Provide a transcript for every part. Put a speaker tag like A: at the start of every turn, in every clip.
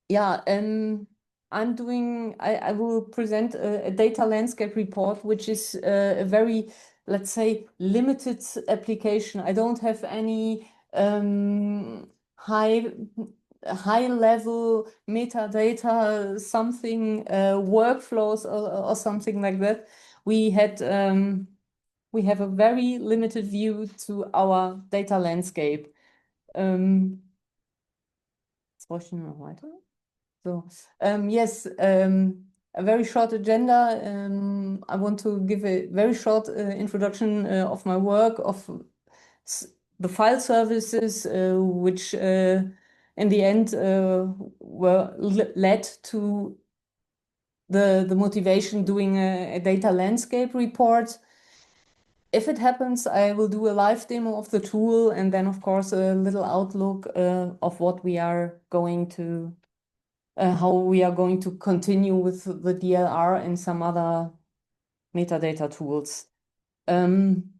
A: Yeah, I will present a data landscape report, which is a very, let's say, limited application. I don't have any high level metadata, something workflows or something like that. We have a very limited view to our data landscape. Jetzt brauche ich nur noch weiter. So, yes, a very short agenda. I want to give a very short introduction of my work, of the file services, which in the end were led to the motivation doing a data landscape report. If it happens, I will do a live demo of the tool and then, of course, a little outlook of what we are going to how we are going to continue with the DLR and some other metadata tools. I'm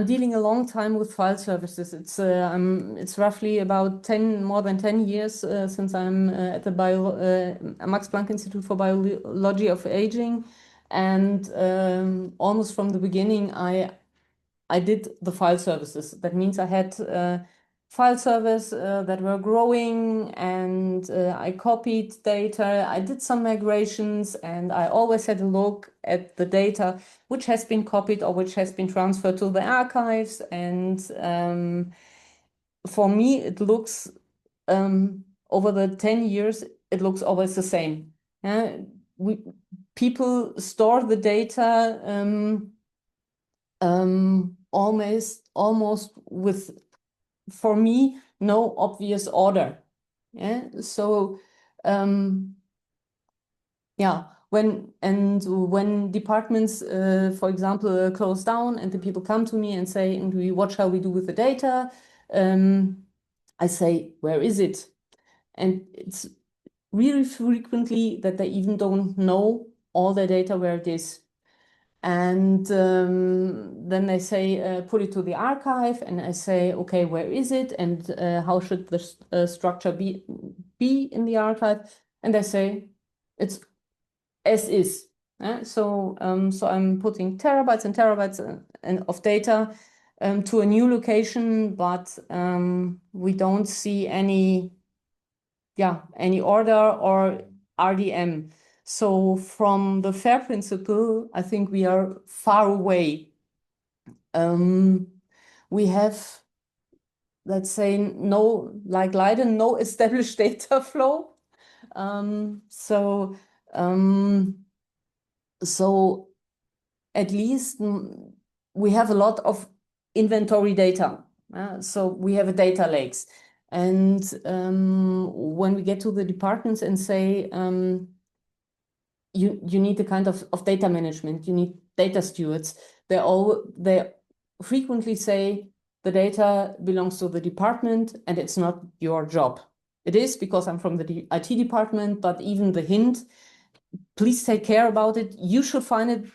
A: dealing a long time with file services. It's roughly about more than 10 years since I'm at the Max Planck Institute for Biology of Aging, and almost from the beginning I did the file services. That means I had file servers that were growing, and I copied data. I did some migrations, and I always had a look at the data which has been copied or which has been transferred to the archives. And for me, it looks over the 10 years, it looks always the same. People store the data almost with, for me, no obvious order. Yeah. So yeah, when departments, for example, close down and the people come to me and say, what shall we do with the data? I say, where is it? And it's really frequently that they even don't know all the data where it is. And then they say, put it to the archive. And I say, okay, where is it? And how should the structure be in the archive? And they say, it's as is. So I'm putting terabytes and terabytes of data to a new location, but we don't see any order or RDM. So from the FAIR principle, I think we are far away. We have, let's say, like Leiden, no established data flow. So at least we have a lot of inventory data. So we have a data lakes. And when we get to the departments and say, you need a kind of data management, you need data stewards, they frequently say the data belongs to the department and it's not your job. It is, because I'm from the IT department, but even the hint, please take care about it. You should find it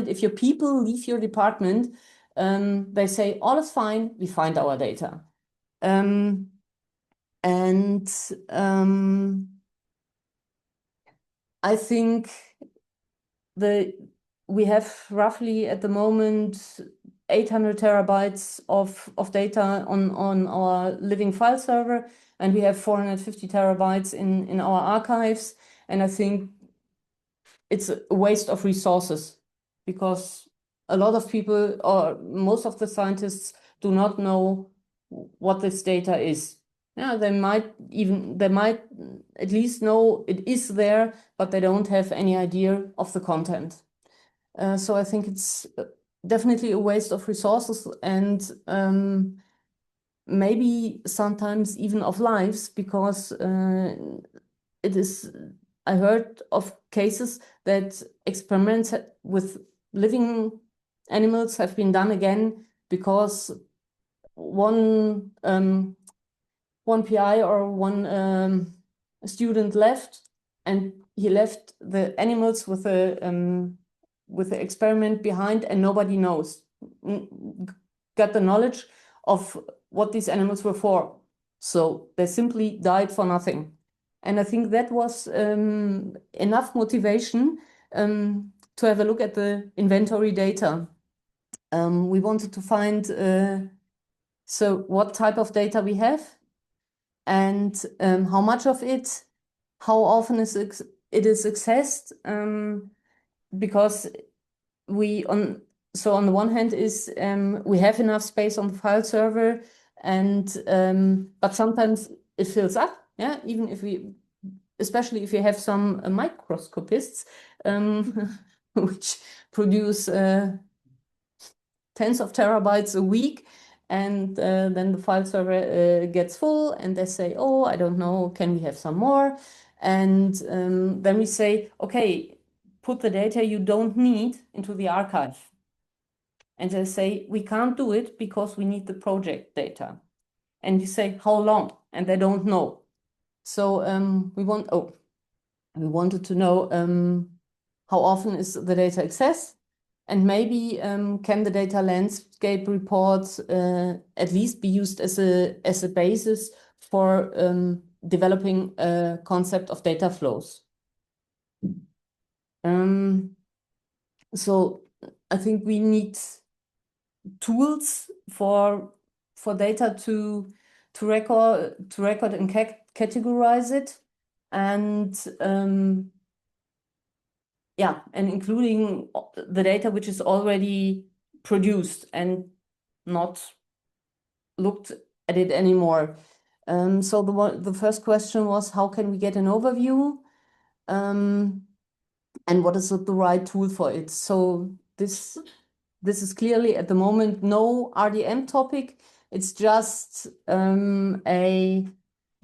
A: if your people leave your department. They say, all is fine, we find our data. I think we have roughly at the moment 800 terabytes of data on our living file server, and we have 450 terabytes in our archives. And I think it's a waste of resources, because a lot of people, or most of the scientists, do not know what this data is. Yeah, they might at least know it is there, but they don't have any idea of the content. So I think it's definitely a waste of resources, and maybe sometimes even of lives, because it is. I heard of cases that experiments with living animals have been done again because one PI or one student left, and he left the animals with the experiment behind, and nobody knows. got the knowledge of what these animals were for. So they simply died for nothing. And I think that was enough motivation to have a look at the inventory data. We wanted to find so what type of data we have and how much of it, how often it is accessed, because on the one hand is we have enough space on the file server, and but sometimes it fills up. Yeah, even if especially if you have some microscopists which produce tens of terabytes a week, and then the file server gets full, and they say, "Oh, I don't know, can we have some more?" And then we say, "Okay, put the data you don't need into the archive." And they say, "We can't do it because we need the project data." And you say, "How long?" And they don't know. So we wanted to know how often is the data accessed, and maybe can the data landscape reports at least be used as a basis for developing a concept of data flows. So I think we need tools for data to record and categorize it, and yeah, and including the data which is already produced and not looked at it anymore. So the first question was, how can we get an overview, and what is the right tool for it? So this is clearly at the moment no RDM topic. It's just a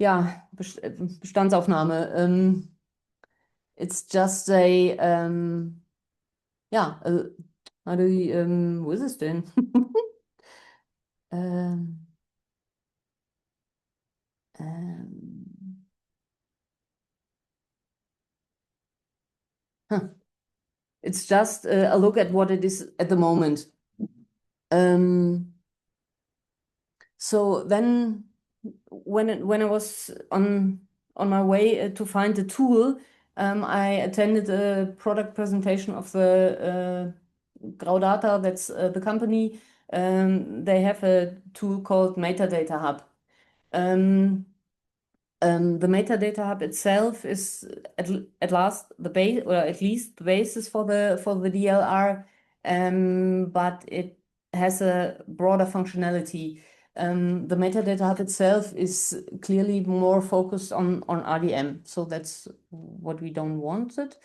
A: Bestandsaufnahme. It's just a how do you wo ist es denn? ähm, huh. It's just a look at what it is at the moment. So then when I was on my way to find the tool, I attended a product presentation of the Graudata, that's the company. They have a tool called Metadata Hub. The Metadata Hub itself is at last the base, or at least the basis for the DLR, but it has a broader functionality. The Metadata Hub itself is clearly more focused on RDM, so that's what we don't want it.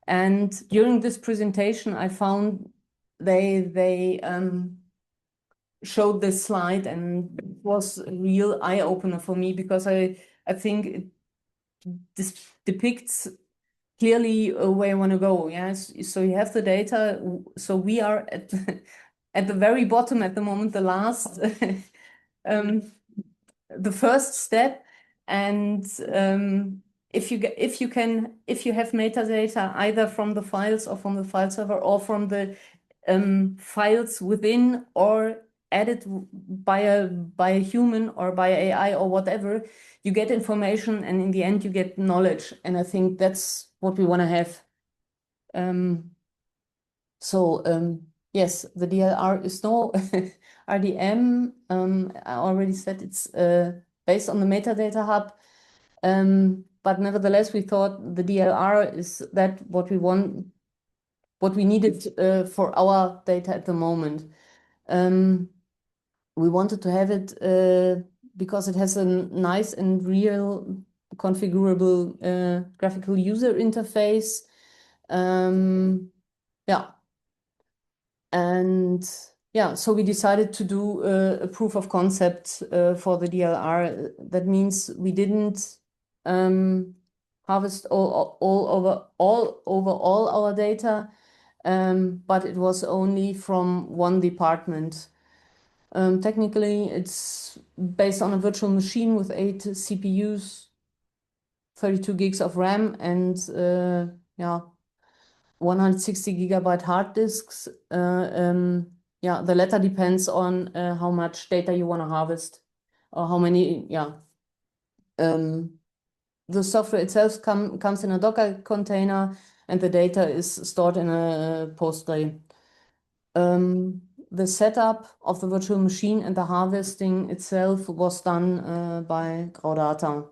A: And during this presentation, I found they showed this slide, and it was a real eye-opener for me, because I think this depicts clearly where I want to go. Yes, so you have the data. So we are at at the very bottom at the moment, the last, the first step. And if you have metadata either from the files or from the file server or from the files within, or added by a human or by AI or whatever, you get information, and in the end you get knowledge. And I think that's what we want to have. Yes, the DLR is no RDM. I already said it's based on the Metadata Hub. But nevertheless, we thought the DLR is that what we want, what we needed for our data at the moment. We wanted to have it because it has a nice and real configurable graphical user interface. Yeah. And yeah, so we decided to do a proof of concept for the DLR. That means we didn't harvest all over all our data, but it was only from one department. Technically, it's based on a virtual machine with 8 CPUs, 32 gigs of RAM, and 160 gigabyte hard disks. yeah, the latter depends on how much data you want to harvest or how many, yeah. The software itself comes in a Docker container and the data is stored in a Postgre. The setup of the virtual machine and the harvesting itself was done by Graudata.